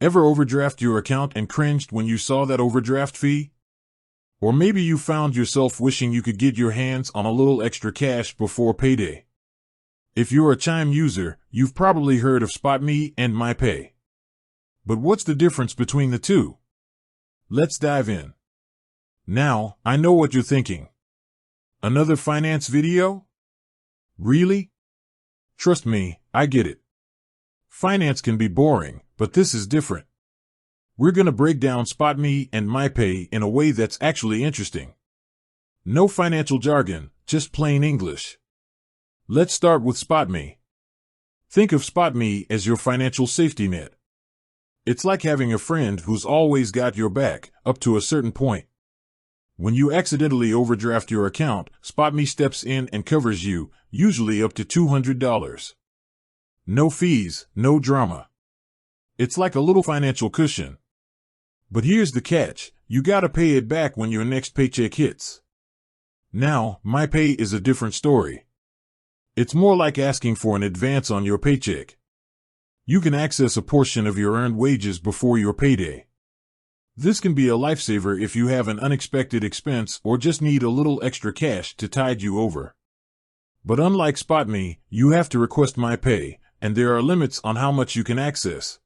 Ever overdraft your account and cringed when you saw that overdraft fee? Or maybe you found yourself wishing you could get your hands on a little extra cash before payday. If you're a Chime user, you've probably heard of SpotMe and MyPay. But what's the difference between the two? Let's dive in. Now, I know what you're thinking. Another finance video? Really? Trust me, I get it. Finance can be boring, but this is different. We're going to break down SpotMe and MyPay in a way that's actually interesting. No financial jargon, just plain English. Let's start with SpotMe. Think of SpotMe as your financial safety net. It's like having a friend who's always got your back, up to a certain point. When you accidentally overdraft your account, SpotMe steps in and covers you, usually up to $200. No fees, no drama. It's like a little financial cushion. But here's the catch, you gotta pay it back when your next paycheck hits. Now, MyPay is a different story. It's more like asking for an advance on your paycheck. You can access a portion of your earned wages before your payday. This can be a lifesaver if you have an unexpected expense or just need a little extra cash to tide you over. But unlike SpotMe, you have to request MyPay, and there are limits on how much you can access.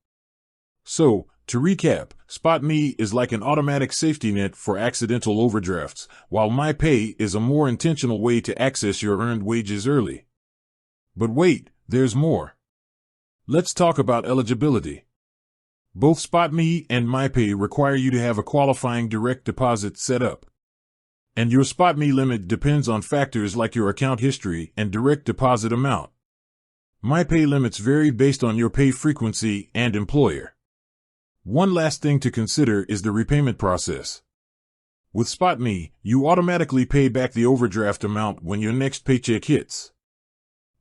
So, to recap, SpotMe is like an automatic safety net for accidental overdrafts, while MyPay is a more intentional way to access your earned wages early. But wait, there's more. Let's talk about eligibility. Both SpotMe and MyPay require you to have a qualifying direct deposit set up. And your SpotMe limit depends on factors like your account history and direct deposit amount. MyPay limits vary based on your pay frequency and employer. One last thing to consider is the repayment process. With SpotMe, you automatically pay back the overdraft amount when your next paycheck hits.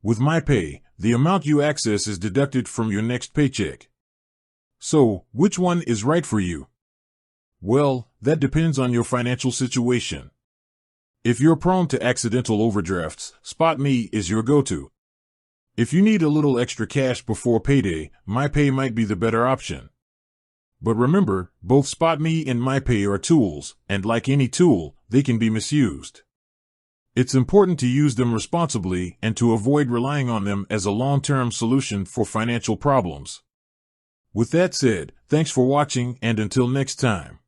With MyPay, the amount you access is deducted from your next paycheck. So, which one is right for you? Well, that depends on your financial situation. If you're prone to accidental overdrafts, SpotMe is your go-to. If you need a little extra cash before payday, MyPay might be the better option. But remember, both SpotMe and MyPay are tools, and like any tool, they can be misused. It's important to use them responsibly and to avoid relying on them as a long-term solution for financial problems. With that said, thanks for watching, and until next time.